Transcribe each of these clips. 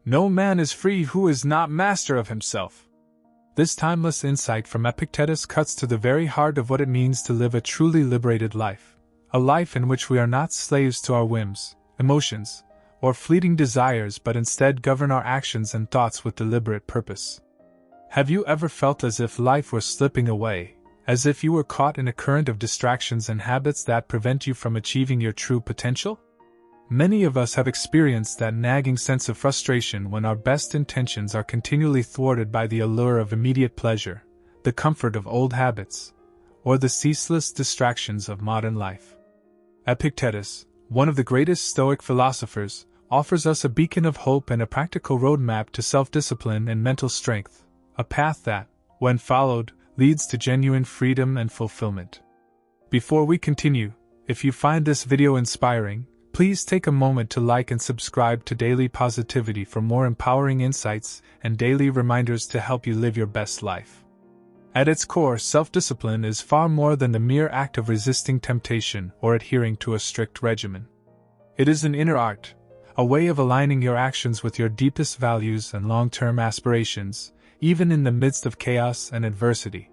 No man is free who is not master of himself. This timeless insight from Epictetus cuts to the very heart of what it means to live a truly liberated life, a life in which we are not slaves to our whims, emotions, or fleeting desires but instead govern our actions and thoughts with deliberate purpose. Have you ever felt as if life were slipping away, as if you were caught in a current of distractions and habits that prevent you from achieving your true potential? Many of us have experienced that nagging sense of frustration when our best intentions are continually thwarted by the allure of immediate pleasure, the comfort of old habits, or the ceaseless distractions of modern life. Epictetus, one of the greatest Stoic philosophers, offers us a beacon of hope and a practical roadmap to self-discipline and mental strength, a path that, when followed, leads to genuine freedom and fulfillment. Before we continue, if you find this video inspiring, please take a moment to like and subscribe to Daily Positivity for more empowering insights and daily reminders to help you live your best life. At its core, self-discipline is far more than the mere act of resisting temptation or adhering to a strict regimen. It is an inner art, a way of aligning your actions with your deepest values and long-term aspirations, even in the midst of chaos and adversity.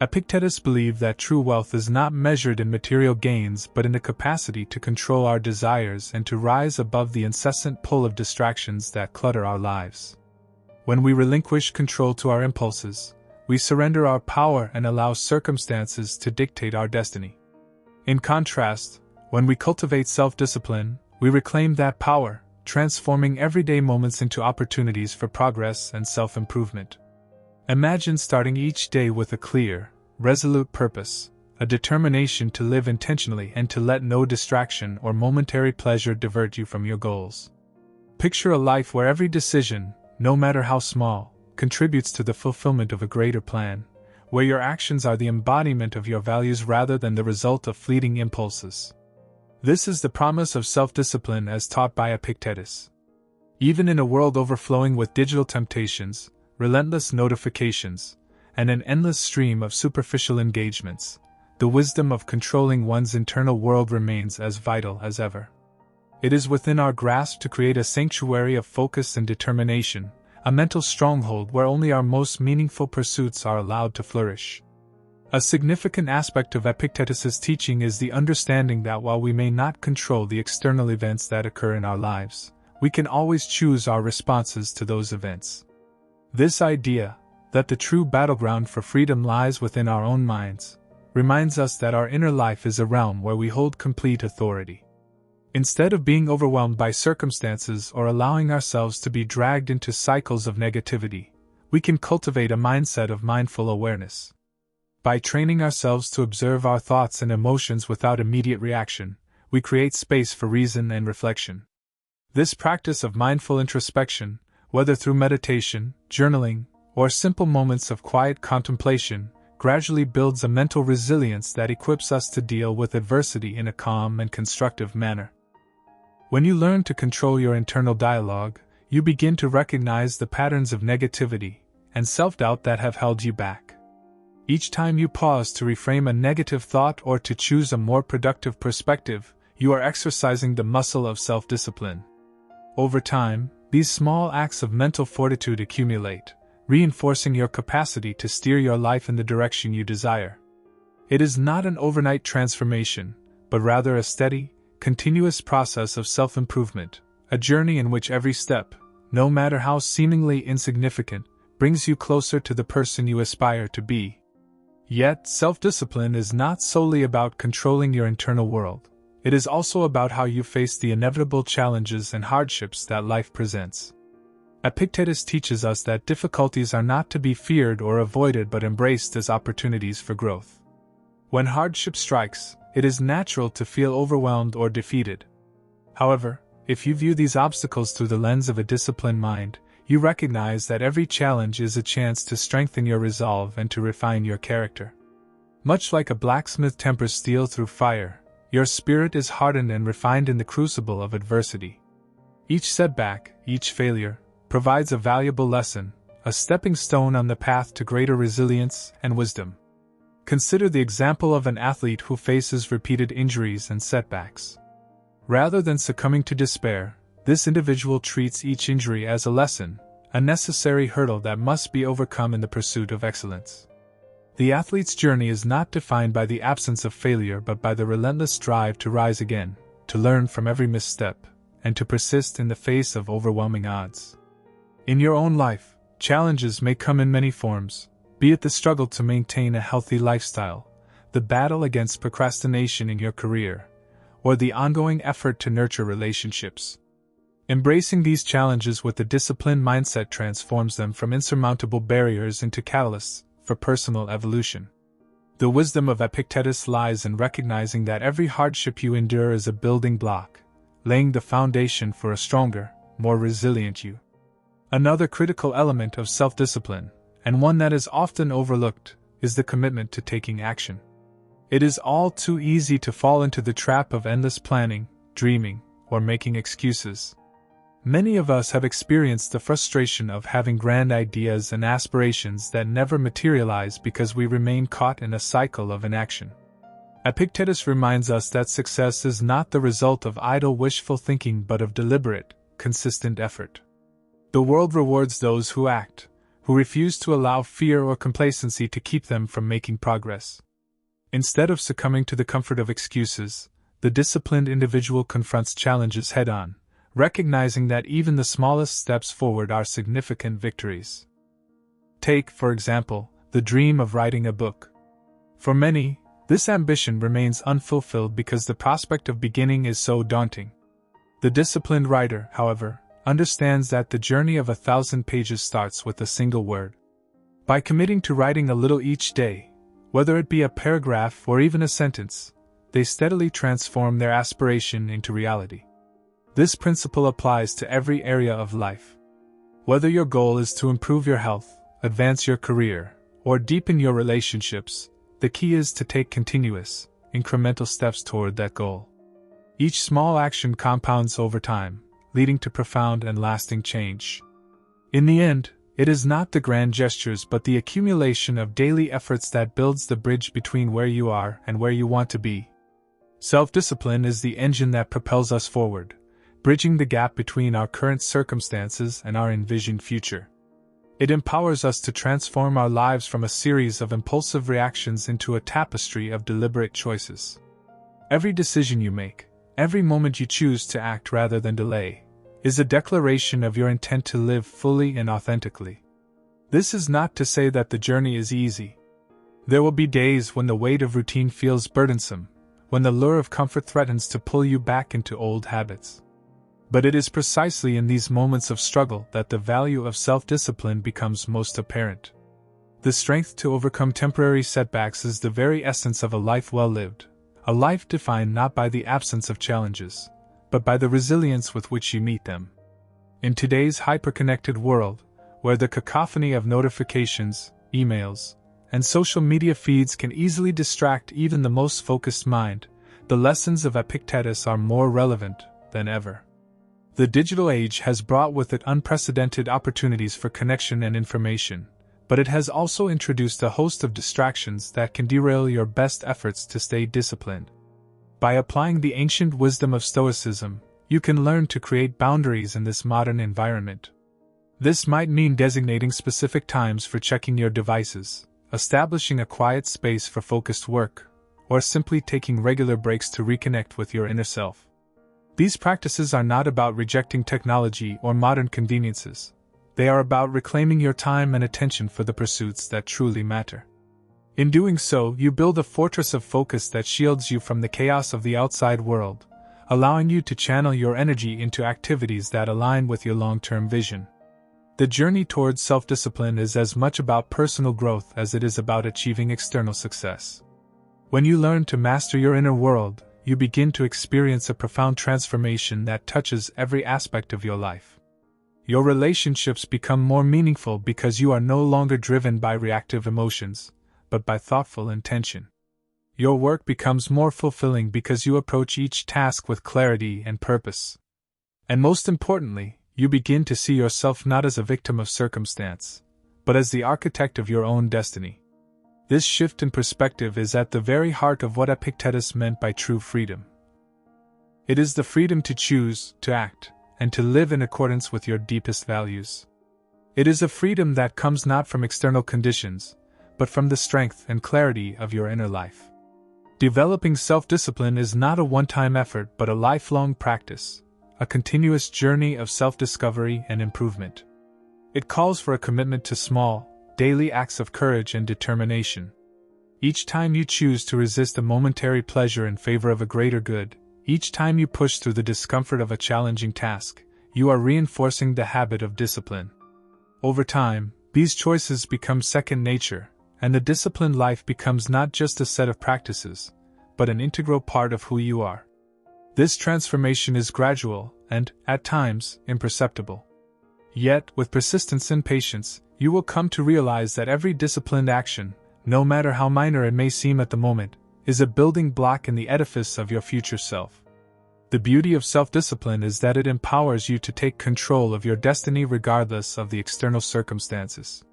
Epictetus believed that true wealth is not measured in material gains but in the capacity to control our desires and to rise above the incessant pull of distractions that clutter our lives. When we relinquish control to our impulses, we surrender our power and allow circumstances to dictate our destiny. In contrast, when we cultivate self-discipline, we reclaim that power, transforming everyday moments into opportunities for progress and self-improvement. Imagine starting each day with a clear, resolute purpose, a determination to live intentionally and to let no distraction or momentary pleasure divert you from your goals. Picture a life where every decision, no matter how small, contributes to the fulfillment of a greater plan, where your actions are the embodiment of your values rather than the result of fleeting impulses. This is the promise of self-discipline as taught by Epictetus. Even in a world overflowing with digital temptations, relentless notifications, and an endless stream of superficial engagements, the wisdom of controlling one's internal world remains as vital as ever. It is within our grasp to create a sanctuary of focus and determination, a mental stronghold where only our most meaningful pursuits are allowed to flourish. A significant aspect of Epictetus's teaching is the understanding that while we may not control the external events that occur in our lives, we can always choose our responses to those events. This idea, that the true battleground for freedom lies within our own minds, reminds us that our inner life is a realm where we hold complete authority. Instead of being overwhelmed by circumstances or allowing ourselves to be dragged into cycles of negativity, we can cultivate a mindset of mindful awareness. By training ourselves to observe our thoughts and emotions without immediate reaction, we create space for reason and reflection. This practice of mindful introspection, whether through meditation, journaling, or simple moments of quiet contemplation, gradually builds a mental resilience that equips us to deal with adversity in a calm and constructive manner. When you learn to control your internal dialogue, you begin to recognize the patterns of negativity and self-doubt that have held you back. Each time you pause to reframe a negative thought or to choose a more productive perspective, you are exercising the muscle of self-discipline. Over time, these small acts of mental fortitude accumulate, reinforcing your capacity to steer your life in the direction you desire. It is not an overnight transformation, but rather a steady, continuous process of self-improvement, a journey in which every step, no matter how seemingly insignificant, brings you closer to the person you aspire to be. Yet, self-discipline is not solely about controlling your internal world. It is also about how you face the inevitable challenges and hardships that life presents. Epictetus teaches us that difficulties are not to be feared or avoided but embraced as opportunities for growth. When hardship strikes, it is natural to feel overwhelmed or defeated. However, if you view these obstacles through the lens of a disciplined mind, you recognize that every challenge is a chance to strengthen your resolve and to refine your character. Much like a blacksmith tempers steel through fire, your spirit is hardened and refined in the crucible of adversity. Each setback, each failure, provides a valuable lesson, a stepping stone on the path to greater resilience and wisdom. Consider the example of an athlete who faces repeated injuries and setbacks. Rather than succumbing to despair, This individual treats each injury as a lesson, a necessary hurdle that must be overcome in the pursuit of excellence. The athlete's journey is not defined by the absence of failure but by the relentless drive to rise again, to learn from every misstep, and to persist in the face of overwhelming odds. In your own life, challenges may come in many forms, be it the struggle to maintain a healthy lifestyle, the battle against procrastination in your career, or the ongoing effort to nurture relationships. Embracing these challenges with a disciplined mindset transforms them from insurmountable barriers into catalysts for personal evolution. The wisdom of Epictetus lies in recognizing that every hardship you endure is a building block, laying the foundation for a stronger, more resilient you. Another critical element of self-discipline, and one that is often overlooked, is the commitment to taking action. It is all too easy to fall into the trap of endless planning, dreaming, or making excuses. Many of us have experienced the frustration of having grand ideas and aspirations that never materialize because we remain caught in a cycle of inaction. Epictetus reminds us that success is not the result of idle wishful thinking but of deliberate, consistent effort. The world rewards those who act, who refuse to allow fear or complacency to keep them from making progress. Instead of succumbing to the comfort of excuses, the disciplined individual confronts challenges head-on, recognizing that even the smallest steps forward are significant victories. Take, for example, the dream of writing a book. For many, this ambition remains unfulfilled because the prospect of beginning is so daunting. The disciplined writer, however, understands that the journey of 1,000 pages starts with a single word. By committing to writing a little each day, whether it be a paragraph or even a sentence, they steadily transform their aspiration into reality. This principle applies to every area of life. Whether your goal is to improve your health, advance your career, or deepen your relationships, the key is to take continuous, incremental steps toward that goal. Each small action compounds over time, leading to profound and lasting change. In the end, it is not the grand gestures but the accumulation of daily efforts that builds the bridge between where you are and where you want to be. Self-discipline is the engine that propels us forward, bridging the gap between our current circumstances and our envisioned future. It empowers us to transform our lives from a series of impulsive reactions into a tapestry of deliberate choices. Every decision you make, every moment you choose to act rather than delay, is a declaration of your intent to live fully and authentically. This is not to say that the journey is easy. There will be days when the weight of routine feels burdensome, when the lure of comfort threatens to pull you back into old habits. But it is precisely in these moments of struggle that the value of self-discipline becomes most apparent. The strength to overcome temporary setbacks is the very essence of a life well lived, a life defined not by the absence of challenges, but by the resilience with which you meet them. In today's hyper-connected world, where the cacophony of notifications, emails, and social media feeds can easily distract even the most focused mind, the lessons of Epictetus are more relevant than ever. The digital age has brought with it unprecedented opportunities for connection and information, but it has also introduced a host of distractions that can derail your best efforts to stay disciplined. By applying the ancient wisdom of Stoicism, you can learn to create boundaries in this modern environment. This might mean designating specific times for checking your devices, establishing a quiet space for focused work, or simply taking regular breaks to reconnect with your inner self. These practices are not about rejecting technology or modern conveniences. They are about reclaiming your time and attention for the pursuits that truly matter. In doing so, you build a fortress of focus that shields you from the chaos of the outside world, allowing you to channel your energy into activities that align with your long-term vision. The journey towards self-discipline is as much about personal growth as it is about achieving external success. When you learn to master your inner world, you begin to experience a profound transformation that touches every aspect of your life. Your relationships become more meaningful because you are no longer driven by reactive emotions, but by thoughtful intention. Your work becomes more fulfilling because you approach each task with clarity and purpose. And most importantly, you begin to see yourself not as a victim of circumstance, but as the architect of your own destiny. This shift in perspective is at the very heart of what Epictetus meant by true freedom. It is the freedom to choose, to act, and to live in accordance with your deepest values. It is a freedom that comes not from external conditions, but from the strength and clarity of your inner life. Developing self-discipline is not a one-time effort but a lifelong practice, a continuous journey of self-discovery and improvement. It calls for a commitment to small, daily acts of courage and determination. Each time you choose to resist a momentary pleasure in favor of a greater good, each time you push through the discomfort of a challenging task, you are reinforcing the habit of discipline. Over time, these choices become second nature, and the disciplined life becomes not just a set of practices, but an integral part of who you are. This transformation is gradual and, at times, imperceptible. Yet, with persistence and patience, you will come to realize that every disciplined action, no matter how minor it may seem at the moment, is a building block in the edifice of your future self. The beauty of self-discipline is that it empowers you to take control of your destiny regardless of the external circumstances.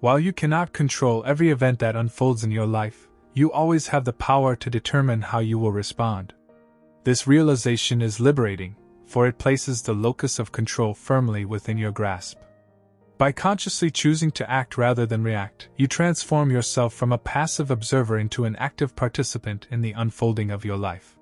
While you cannot control every event that unfolds in your life, you always have the power to determine how you will respond. This realization is liberating, for it places the locus of control firmly within your grasp. By consciously choosing to act rather than react, you transform yourself from a passive observer into an active participant in the unfolding of your life.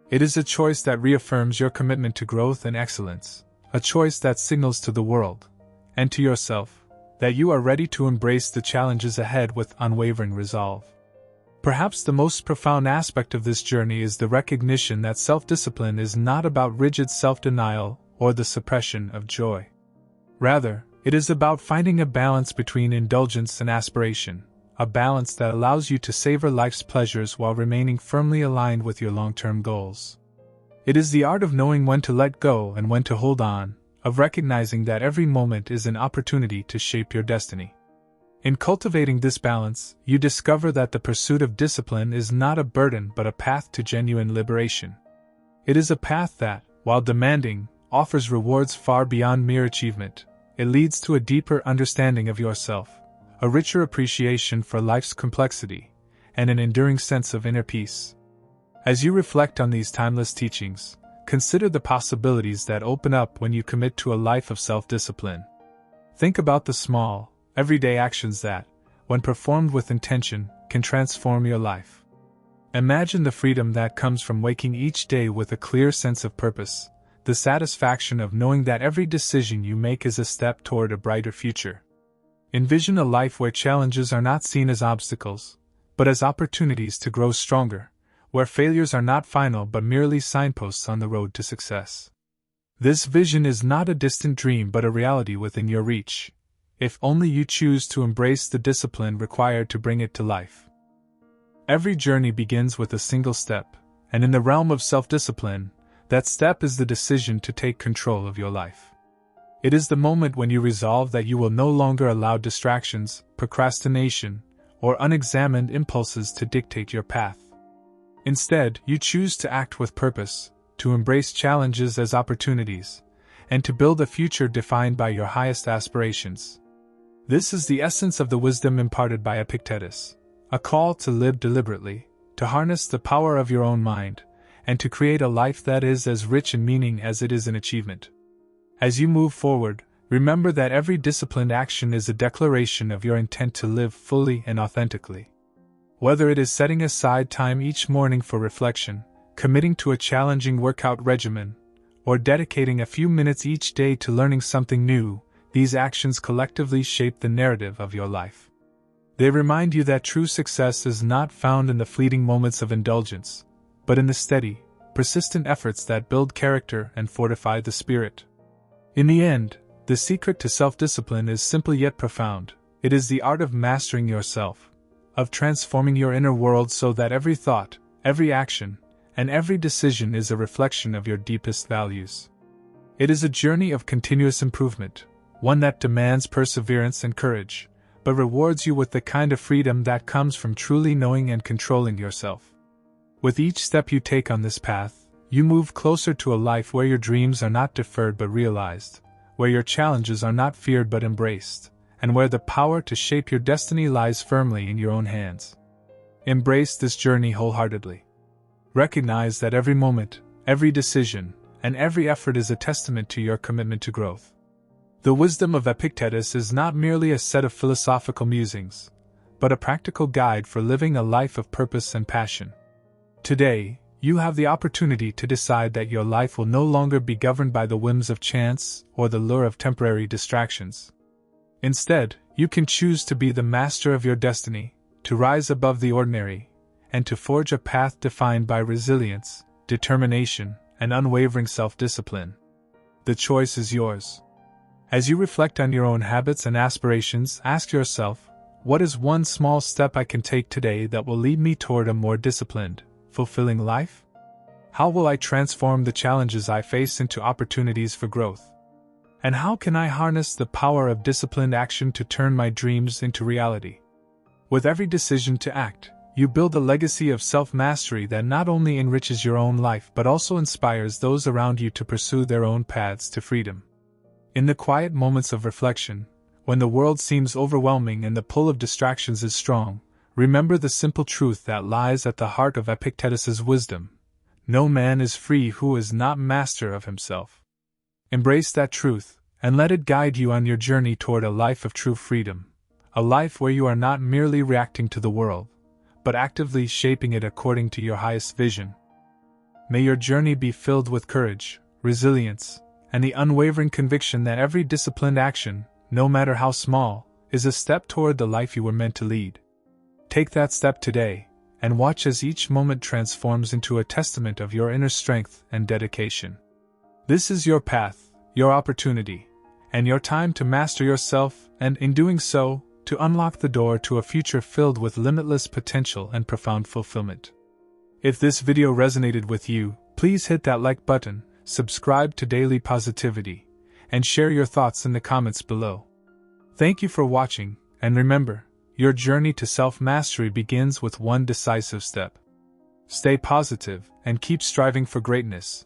It is a choice that reaffirms your commitment to growth and excellence, a choice that signals to the world, and to yourself, that you are ready to embrace the challenges ahead with unwavering resolve. Perhaps the most profound aspect of this journey is the recognition that self-discipline is not about rigid self-denial or the suppression of joy. Rather, it is about finding a balance between indulgence and aspiration, a balance that allows you to savor life's pleasures while remaining firmly aligned with your long-term goals. It is the art of knowing when to let go and when to hold on, of recognizing that every moment is an opportunity to shape your destiny. In cultivating this balance, you discover that the pursuit of discipline is not a burden but a path to genuine liberation. It is a path that, while demanding, offers rewards far beyond mere achievement. It leads to a deeper understanding of yourself, a richer appreciation for life's complexity, and an enduring sense of inner peace. As you reflect on these timeless teachings, consider the possibilities that open up when you commit to a life of self-discipline. Think about the small, everyday actions that, when performed with intention, can transform your life. Imagine the freedom that comes from waking each day with a clear sense of purpose, the satisfaction of knowing that every decision you make is a step toward a brighter future. Envision a life where challenges are not seen as obstacles, but as opportunities to grow stronger, where failures are not final but merely signposts on the road to success. This vision is not a distant dream but a reality within your reach, if only you choose to embrace the discipline required to bring it to life. Every journey begins with a single step, and in the realm of self-discipline, that step is the decision to take control of your life. It is the moment when you resolve that you will no longer allow distractions, procrastination, or unexamined impulses to dictate your path. Instead, you choose to act with purpose, to embrace challenges as opportunities, and to build a future defined by your highest aspirations. This is the essence of the wisdom imparted by Epictetus, a call to live deliberately, to harness the power of your own mind, and to create a life that is as rich in meaning as it is in achievement. As you move forward, remember that every disciplined action is a declaration of your intent to live fully and authentically. Whether it is setting aside time each morning for reflection, committing to a challenging workout regimen, or dedicating a few minutes each day to learning something new, these actions collectively shape the narrative of your life. They remind you that true success is not found in the fleeting moments of indulgence, but in the steady, persistent efforts that build character and fortify the spirit. In the end, the secret to self-discipline is simple yet profound. It is the art of mastering yourself, of transforming your inner world so that every thought, every action, and every decision is a reflection of your deepest values. It is a journey of continuous improvement, one that demands perseverance and courage, but rewards you with the kind of freedom that comes from truly knowing and controlling yourself. With each step you take on this path, you move closer to a life where your dreams are not deferred but realized, where your challenges are not feared but embraced, and where the power to shape your destiny lies firmly in your own hands. Embrace this journey wholeheartedly. Recognize that every moment, every decision, and every effort is a testament to your commitment to growth. The wisdom of Epictetus is not merely a set of philosophical musings, but a practical guide for living a life of purpose and passion. Today, you have the opportunity to decide that your life will no longer be governed by the whims of chance or the lure of temporary distractions. Instead, you can choose to be the master of your destiny, to rise above the ordinary, and to forge a path defined by resilience, determination, and unwavering self-discipline. The choice is yours. As you reflect on your own habits and aspirations, ask yourself, what is one small step I can take today that will lead me toward a more disciplined, fulfilling life? How will I transform the challenges I face into opportunities for growth? And how can I harness the power of disciplined action to turn my dreams into reality? With every decision to act, you build a legacy of self-mastery that not only enriches your own life but also inspires those around you to pursue their own paths to freedom. In the quiet moments of reflection, when the world seems overwhelming and the pull of distractions is strong, remember the simple truth that lies at the heart of Epictetus's wisdom. No man is free who is not master of himself. Embrace that truth, and let it guide you on your journey toward a life of true freedom, a life where you are not merely reacting to the world, but actively shaping it according to your highest vision. May your journey be filled with courage, resilience, and the unwavering conviction that every disciplined action, no matter how small, is a step toward the life you were meant to lead. Take that step today, and watch as each moment transforms into a testament of your inner strength and dedication. This is your path, your opportunity, and your time to master yourself, and in doing so, to unlock the door to a future filled with limitless potential and profound fulfillment. If this video resonated with you, please hit that like button, subscribe to Daily Positivity, and share your thoughts in the comments below. Thank you for watching, and remember, your journey to self-mastery begins with one decisive step. Stay positive and keep striving for greatness.